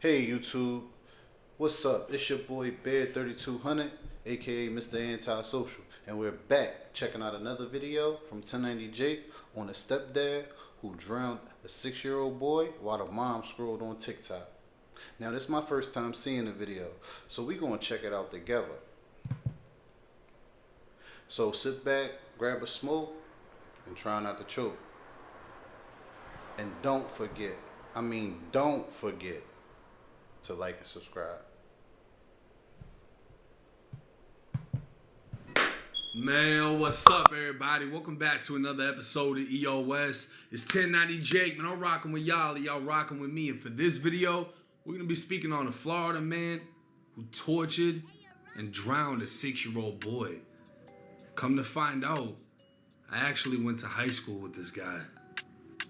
Hey YouTube, what's up? It's your boy Bear 3200, aka Mr. Antisocial, and we're back checking out another video from 1090 Jake on a stepdad who drowned a 6-year-old boy while the mom scrolled on TikTok. Now this is my first time seeing the video, so we're gonna check it out together. So sit back, grab a smoke, and try not to choke. And don't forget to like and subscribe. Man, what's up, everybody? Welcome back to another episode of EOS. It's 1090 Jake, man. I'm rocking with y'all, and y'all rocking with me. And for this video, we're gonna be speaking on a Florida man who tortured and drowned a 6-year-old boy. Come to find out, I actually went to high school with this guy.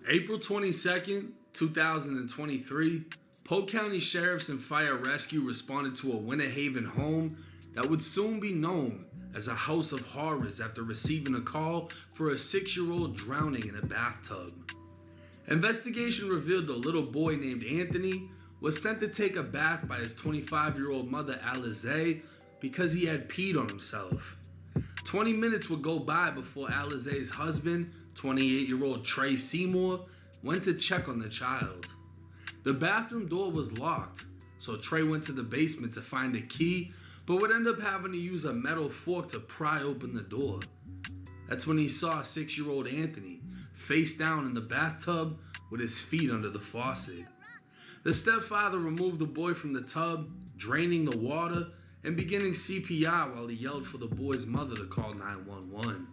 April 22nd, 2023, Polk County Sheriffs and Fire Rescue responded to a Winter Haven home that would soon be known as a house of horrors after receiving a call for a 6-year-old drowning in a bathtub. Investigation revealed the little boy named Anthony was sent to take a bath by his 25-year-old mother Alizé because he had peed on himself. 20 minutes would go by before Alizé's husband, 28-year-old Trey Seymour, went to check on the child. The bathroom door was locked, so Trey went to the basement to find a key, but would end up having to use a metal fork to pry open the door. That's when he saw 6-year-old Anthony face down in the bathtub with his feet under the faucet. The stepfather removed the boy from the tub, draining the water and beginning CPR while he yelled for the boy's mother to call 911.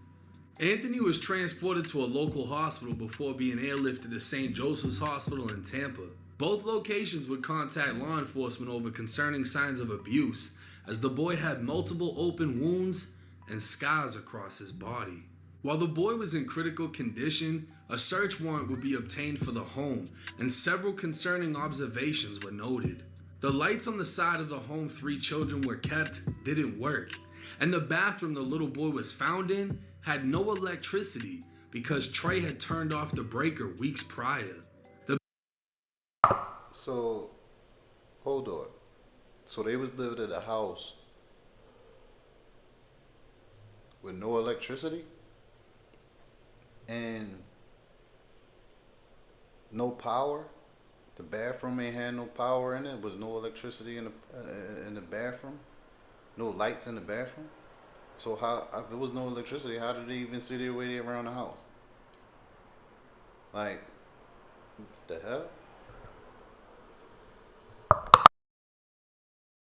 Anthony was transported to a local hospital before being airlifted to St. Joseph's Hospital in Tampa. Both locations would contact law enforcement over concerning signs of abuse, as the boy had multiple open wounds and scars across his body. While the boy was in critical condition, a search warrant would be obtained for the home, and several concerning observations were noted. The lights on the side of the home 3 children were kept didn't work, and the bathroom the little boy was found in had no electricity because Trey had turned off the breaker weeks prior. So, hold on. So they was living in a house with no electricity and no power. The bathroom ain't had no power in it. Was no electricity in the bathroom. No lights in the bathroom. So how, if there was no electricity, how did they even see their way around the house? Like, what the hell?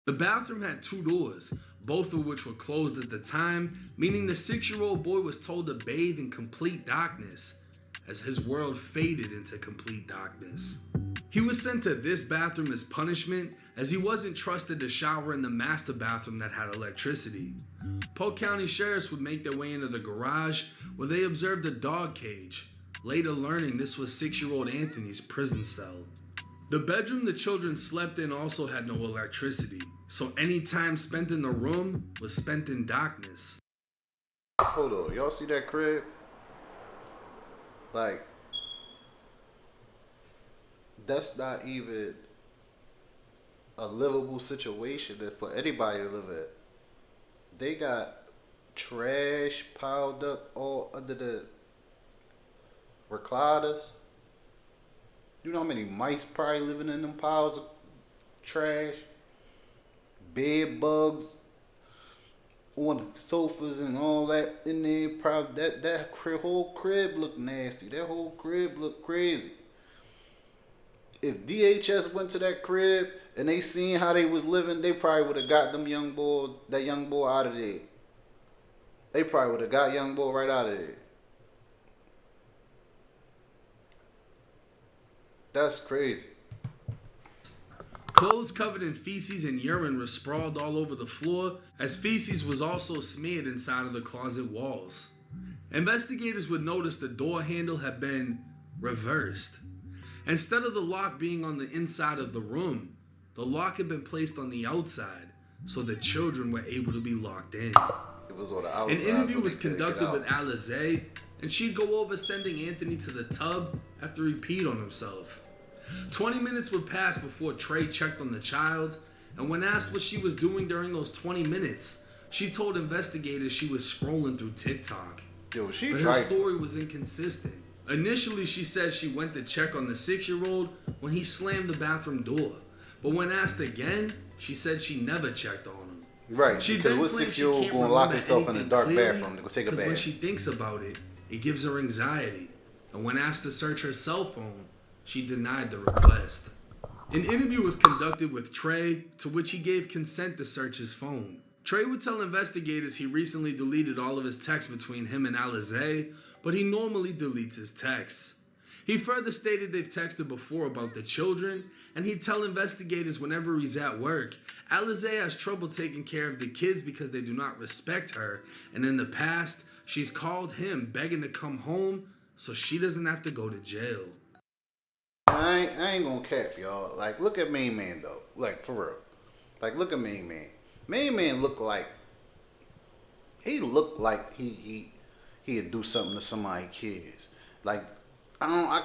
The bathroom had 2 doors, both of which were closed at the time, meaning the 6-year-old boy was told to bathe in complete darkness, as his world faded into complete darkness. He was sent to this bathroom as punishment, as he wasn't trusted to shower in the master bathroom that had electricity. Polk County Sheriffs would make their way into the garage, where they observed a dog cage, later learning this was 6-year-old Anthony's prison cell. The bedroom the children slept in also had no electricity, so any time spent in the room was spent in darkness. Hold on, y'all see that crib? Like, that's not even a livable situation for anybody to live in. They got trash piled up all under the recliners. You know how many mice probably living in them piles of trash? Bed bugs on the sofas and all that in there. Probably whole crib look nasty. That whole crib look crazy. If DHS went to that crib and they seen how they was living, they probably would have got that young boy out of there. They probably would have got young boy right out of there. That's crazy. Clothes covered in feces and urine were sprawled all over the floor, as feces was also smeared inside of the closet walls. Investigators would notice the door handle had been reversed. Instead of the lock being on the inside of the room, the lock had been placed on the outside, so the children were able to be locked in. It was on the outside. An interview was conducted with Alizé, and she'd go over sending Anthony to the tub after he peed on himself. 20 minutes would pass before Trey checked on the child, and when asked what she was doing during those 20 minutes, she told investigators she was scrolling through TikTok. Yo, But her story was inconsistent. Initially, she said she went to check on the 6-year-old when he slammed the bathroom door. But when asked again, she said she never checked on him. Right, because what 6-year-old going to lock himself in a dark bathroom to go take a bath? Because when she thinks about it, it gives her anxiety. And when asked to search her cell phone, she denied the request. An interview was conducted with Trey, to which he gave consent to search his phone. Trey would tell investigators he recently deleted all of his texts between him and Alizé, but he normally deletes his texts. He further stated they've texted before about the children, and he'd tell investigators whenever he's at work, Alizé has trouble taking care of the kids because they do not respect her, and in the past, she's called him begging to come home so she doesn't have to go to jail. I ain't gonna cap, y'all. Like, look at Main Man, though. Like, for real. Like, look at Main Man. Main Man looked like he'd do something to somebody's kids. Like, I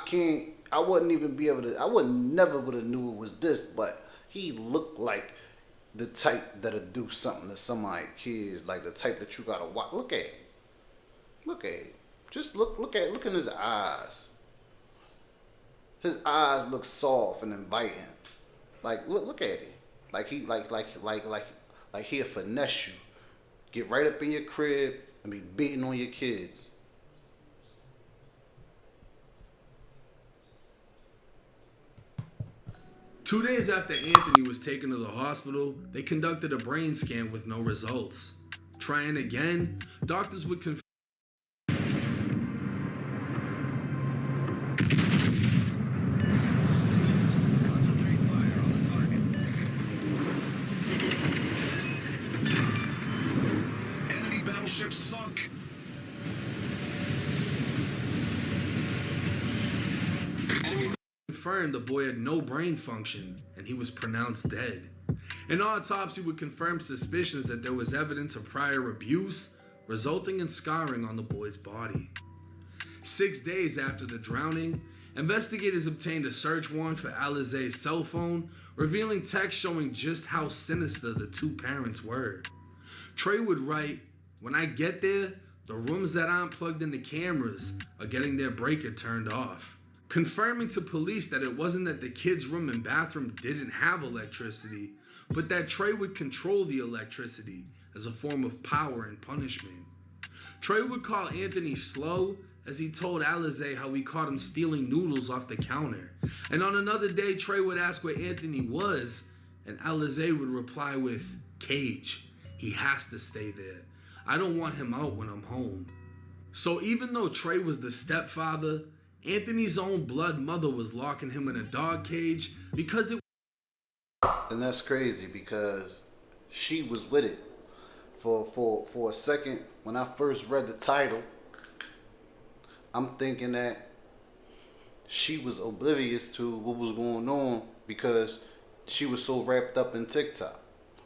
wouldn't even be able to, never would have knew it was this, but he looked like the type that'll do something to somebody's kids, like the type that you gotta watch. Look at him. Look at him. Just look in his eyes. His eyes look soft and inviting. Like, look at him. Like he'll finesse you. Get right up in your crib and be beating on your kids. Two days after Anthony was taken to the hospital, they conducted a brain scan with no results. Trying again, doctors would confirm sunk. confirmed the boy had no brain function and he was pronounced dead. An autopsy would confirm suspicions that there was evidence of prior abuse, resulting in scarring on the boy's body. 6 days after the drowning, investigators obtained a search warrant for Alizé's cell phone, revealing texts showing just how sinister the two parents were. Trey would write, "When I get there, the rooms that aren't plugged into cameras are getting their breaker turned off," confirming to police that it wasn't that the kids' room and bathroom didn't have electricity, but that Trey would control the electricity as a form of power and punishment. Trey would call Anthony slow, as he told Alizé how he caught him stealing noodles off the counter. And on another day, Trey would ask where Anthony was, and Alizé would reply with, "Cage. He has to stay there. I don't want him out when I'm home." So even though Trey was the stepfather, Anthony's own blood mother was locking him in a dog cage because it. And that's crazy because she was with it. For a second, when I first read the title, I'm thinking that she was oblivious to what was going on because she was so wrapped up in TikTok.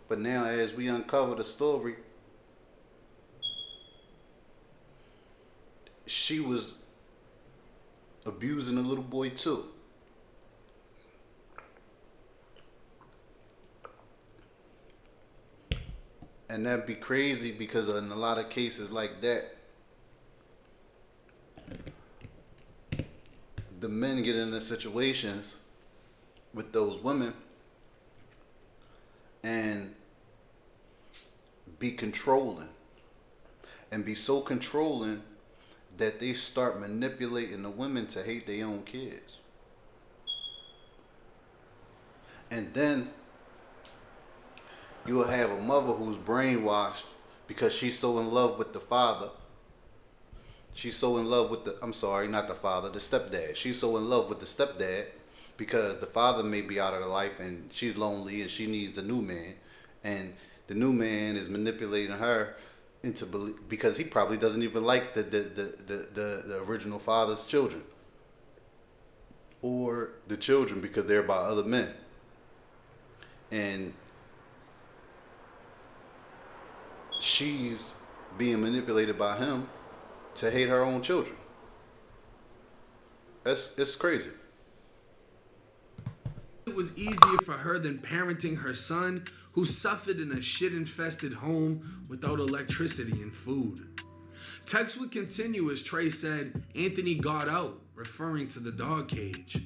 But now as we uncover the story, she was abusing the little boy too. And that'd be crazy because in a lot of cases like that, the men get into situations with those women and be controlling and be so controlling that they start manipulating the women to hate their own kids. And then you'll have a mother who's brainwashed because she's so in love with the father. She's so in love with the stepdad. She's so in love with the stepdad because the father may be out of her life and she's lonely and she needs the new man. And the new man is manipulating her into because he probably doesn't even like the original father's children. Or the children because they're by other men. And she's being manipulated by him to hate her own children. It's crazy. it was easier for her than parenting her son, who suffered in a shit-infested home without electricity and food. Texts would continue as Trey said, Anthony got out, referring to the dog cage.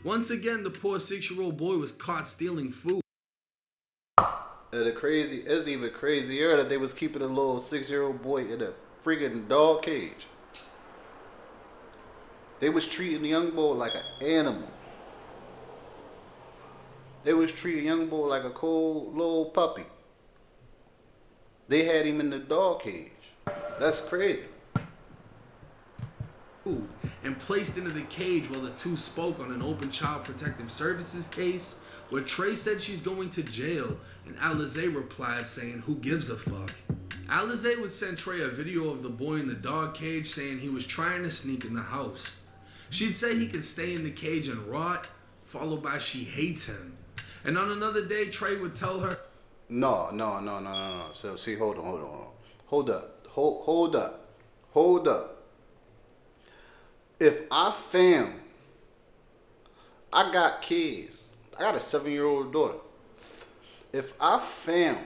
Once again, the poor 6-year-old boy was caught stealing food. It's even crazier that they was keeping a little 6-year-old boy in a freaking dog cage. They was treating the young boy like an animal. They was treating young boy like a cold little puppy. They had him in the dog cage. That's crazy. And placed into the cage while the two spoke on an open Child Protective Services case where Trey said she's going to jail and Alizé replied saying, who gives a fuck? Alizé would send Trey a video of the boy in the dog cage saying he was trying to sneak in the house. She'd say he could stay in the cage and rot, followed by she hates him. And on another day, Trey would tell her, No. So, see, hold on. Hold up. If I got kids. I got a 7-year-old daughter. If I found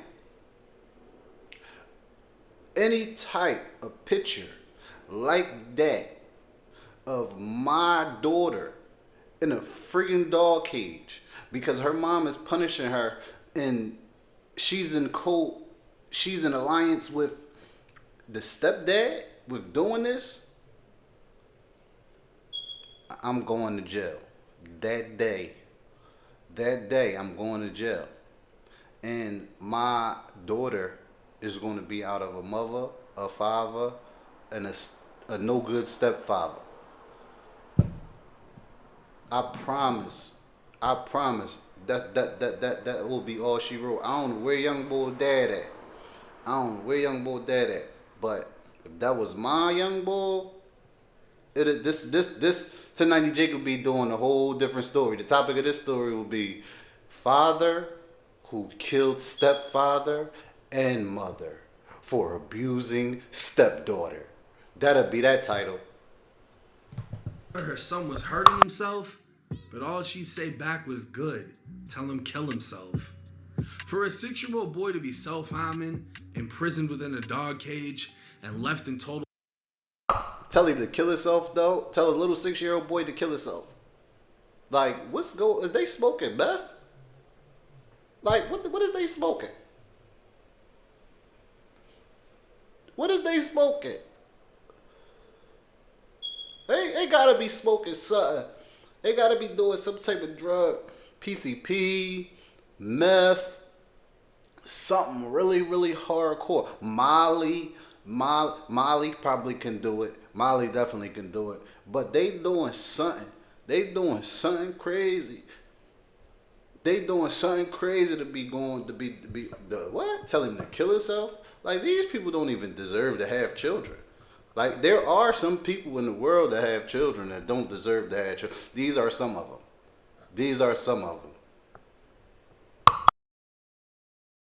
any type of picture like that of my daughter in a friggin' dog cage because her mom is punishing her and she's in alliance with the stepdad with doing this, I'm going to jail. That day I'm going to jail. And my daughter is going to be out of a mother, a father, and a no good stepfather. I promise that will be all she wrote. I don't know where young boy dad at. But if that was my young boy, this 1090 Jake would be doing a whole different story. The topic of this story will be father who killed stepfather and mother for abusing stepdaughter. That'll be that title. her son was hurting himself, but all she'd say back was good. Tell him kill himself. For a 6-year-old boy to be self-harming, imprisoned within a dog cage, and left in total... Tell him to kill himself, though. Tell a little 6-year-old boy to kill himself. Like, is they smoking meth? Like, what is they smoking? What is they smoking? They gotta be smoking something. They gotta be doing some type of drug. PCP, meth, something really, really hardcore. Molly probably can do it. Molly definitely can do it. But they doing something. They doing something crazy. They doing something crazy to be the what? Tell him to kill himself? Like, these people don't even deserve to have children. Like, there are some people in the world that have children that don't deserve to have children. These are some of them.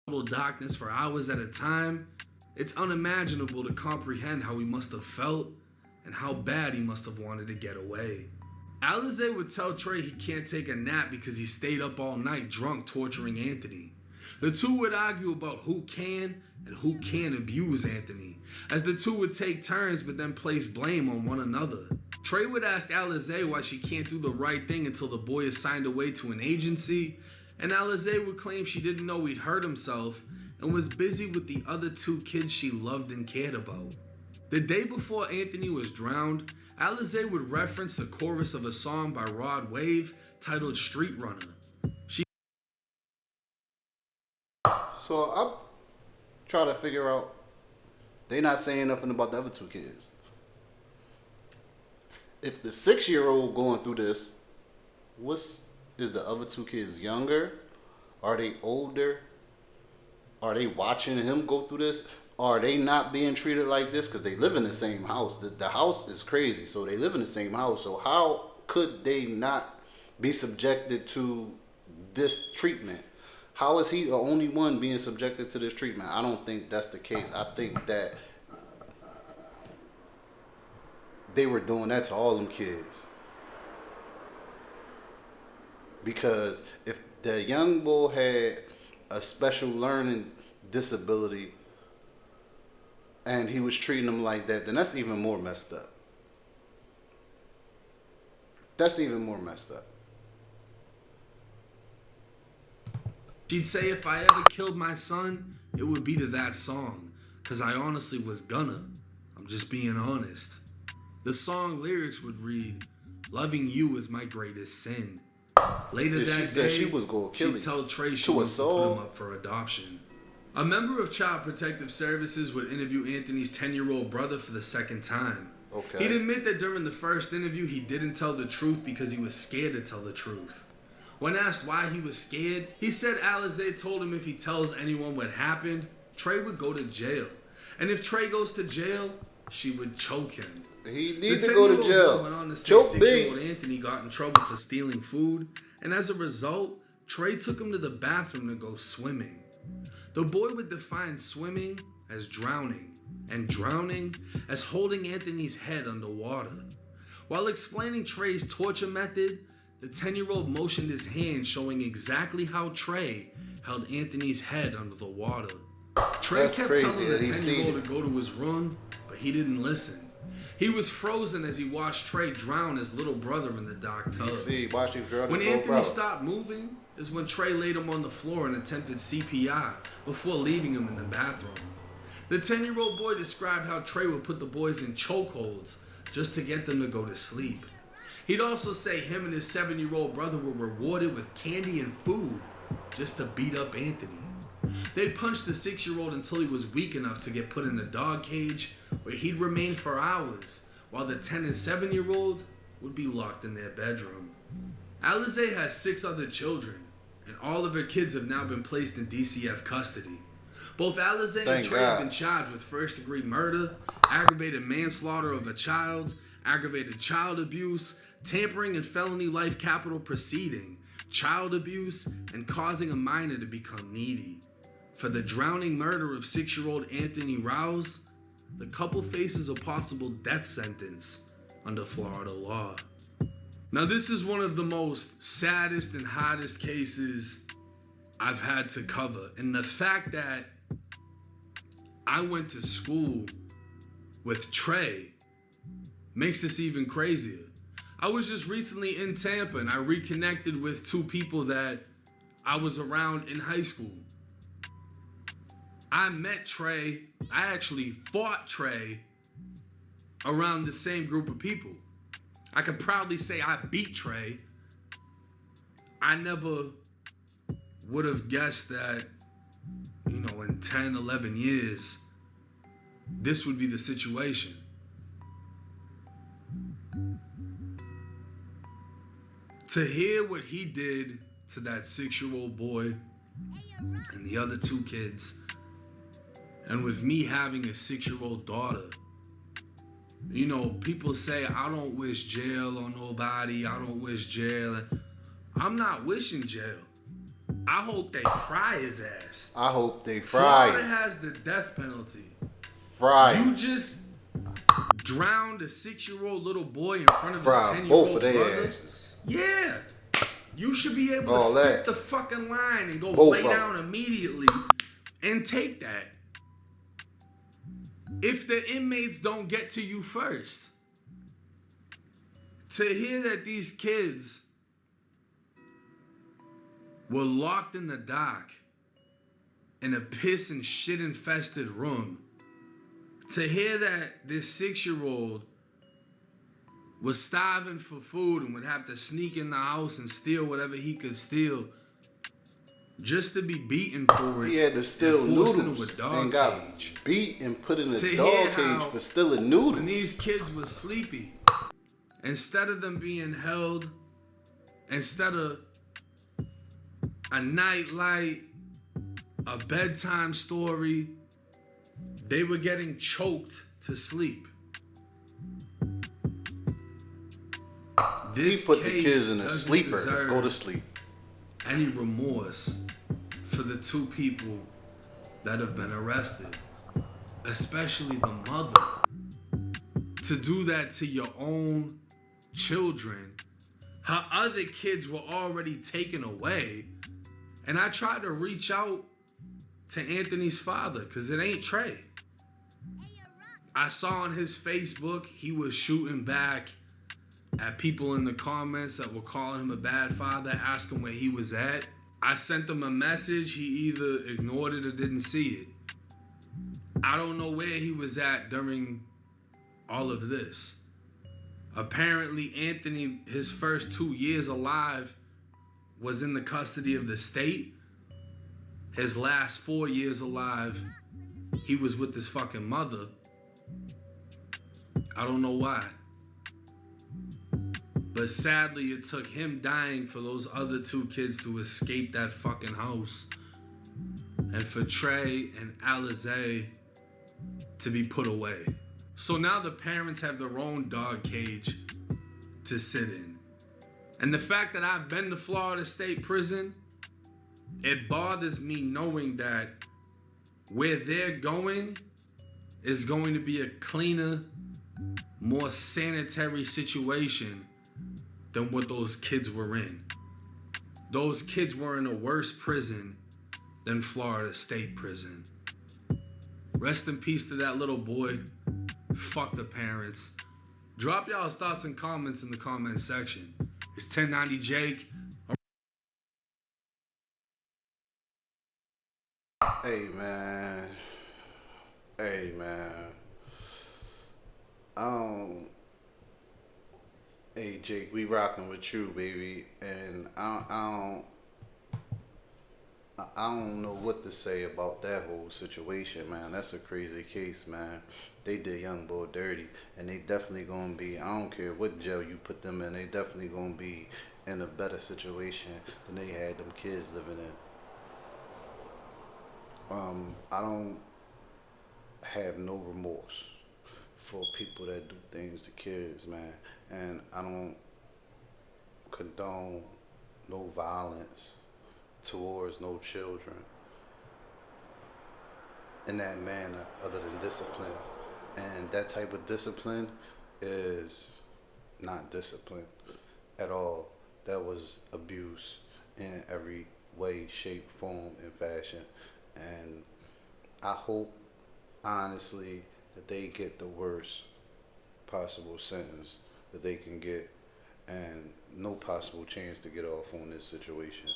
Total darkness for hours at a time. It's unimaginable to comprehend how he must have felt and how bad he must have wanted to get away. Alizé would tell Trey he can't take a nap because he stayed up all night drunk torturing Anthony. The two would argue about who can and who can't abuse Anthony, as the two would take turns but then place blame on one another. Trey would ask Alizé why she can't do the right thing until the boy is signed away to an agency, and Alizé would claim she didn't know he'd hurt himself and was busy with the other 2 kids she loved and cared about. The day before Anthony was drowned, Alizé would reference the chorus of a song by Rod Wave titled Street Runner. So I'm trying to figure out, they not saying nothing about the other 2 kids. If the 6-year-old going through this, is the other 2 kids younger? Are they older? Are they watching him go through this? Are they not being treated like this because they live in the same house? The house is crazy, so they live in the same house. So how could they not be subjected to this treatment? How is he the only one being subjected to this treatment? I don't think that's the case. I think that they were doing that to all them kids. Because if the young boy had a special learning disability and he was treating him like that, then that's even more messed up. That's even more messed up. She'd say if I ever killed my son, it would be to that song. Cause I honestly was gonna. I'm just being honest. The song lyrics would read, "Loving you is my greatest sin." Later that She day, said she was gonna kill she'd him. tell Trey she To a was to put soul? him up for adoption. A member of Child Protective Services would interview Anthony's 10-year-old brother for the second time. Okay. He'd admit that during the first interview, he didn't tell the truth because he was scared to tell the truth. When asked why he was scared, he said Alizé told him if he tells anyone what happened, Trey would go to jail. And if Trey goes to jail, she would choke him. He The need to go to 10-year-old jail. boy went on to say Choke 6-year-old big. Anthony got in trouble for stealing food, and as a result, Trey took him to the bathroom to go swimming. The boy would define swimming as drowning, and drowning as holding Anthony's head underwater. While explaining Trey's torture method, the 10-year-old motioned his hand showing exactly how Trey held Anthony's head under the water. Trey That's kept crazy telling that the he seen 10-year-old it. to go to his room, but he didn't listen. He was frozen as he watched Trey drown his little brother in the dark tub. See, watch you drug When his little Anthony brother. stopped moving is when Trey laid him on the floor and attempted CPR before leaving him in the bathroom. The 10-year-old boy described how Trey would put the boys in chokeholds just to get them to go to sleep. He'd also say him and his 7-year-old brother were rewarded with candy and food just to beat up Anthony. They punched the 6-year-old until he was weak enough to get put in a dog cage where he'd remain for hours, while the 10 and 7-year-old would be locked in their bedroom. Alizé has 6 other children, and all of her kids have now been placed in DCF custody. Both Alizé and Thank Trey have God. been charged with first-degree murder, aggravated manslaughter of a child, aggravated child abuse, tampering and felony life capital proceeding, child abuse, and causing a minor to become needy. For the drowning murder of 6-year-old Anthony Rouse, the couple faces a possible death sentence under Florida law. Now, this is one of the most saddest and hottest cases I've had to cover. And the fact that I went to school with Trey makes this even crazier. I was just recently in Tampa and I reconnected with 2 people that I was around in high school. I met Trey, I actually fought Trey around the same group of people. I could proudly say I beat Trey. I never would have guessed that, in 10, 11 years, this would be the situation. To hear what he did to that 6-year-old boy and the other 2 kids, and with me having a 6-year-old daughter, people say, I don't wish jail on nobody, I don't wish jail. I'm not wishing jail. I hope they fry his ass. I hope they fry Florida him. has the death penalty. Fry You him. just drowned a 6-year-old little boy in front of Fry his 10-year-old both of brother. their asses. Yeah. You should be able All to skip that. the fucking line and go Both lay of 'em. down immediately and take that. If the inmates don't get to you first. To hear that these kids were locked in the dock in a piss and shit infested room. To hear that this 6-year-old was starving for food and would have to sneak in the house and steal whatever he could steal just to be beaten for it. He had to steal and forced noodles into a dog and got cage. beat and put in a To dog hear cage how for stealing When noodles. these kids were sleepy, instead of them being held, instead of a night light, a bedtime story, they were getting choked to sleep. He This put the case kids in a doesn't sleeper. deserve Go to sleep. any remorse for the 2 people that have been arrested, especially the mother. To do that to your own children, her other kids were already taken away. And I tried to reach out to Anthony's father because it ain't Trey. I saw on his Facebook he was shooting back at people in the comments that were calling him a bad father, asking where he was at. I sent him a message. He either ignored it or didn't see it. I don't know where he was at during all of this. Apparently, Anthony, his first 2 years alive, was in the custody of the state. His last 4 years alive, he was with his fucking mother. I don't know why. But sadly, it took him dying for those other 2 kids to escape that fucking house. And for Trey and Alizé to be put away. So now the parents have their own dog cage to sit in. And the fact that I've been to Florida State Prison, it bothers me knowing that where they're going is going to be a cleaner, more sanitary situation than what those kids were in. Those kids were in a worse prison than Florida State Prison. Rest in peace to that little boy. Fuck the parents. Drop y'all's thoughts and comments in the comment section. It's 1090 Jake. Hey man. Hey man. Hey Jake, we rocking with you, baby, and I don't know what to say about that whole situation, man. That's a crazy case, man. They did young boy dirty, and they definitely gonna be, I don't care what jail you put them in, they definitely gonna be in a better situation than they had them kids living in. I don't have no remorse for people that do things to kids, man, and I don't condone no violence towards no children in that manner other than discipline. And that type of discipline is not discipline at all. That was abuse in every way, shape, form, and fashion. And I hope, honestly, that they get the worst possible sentence that they can get and no possible chance to get off on this situation.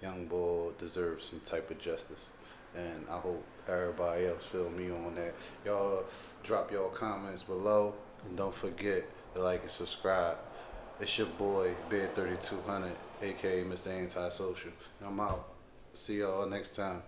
Young boy deserves some type of justice, and I hope everybody else feel me on that. Y'all drop y'all comments below, and don't forget to like and subscribe. It's your boy Bid 3200, aka Mr. Antisocial, and I'm out. See y'all next time.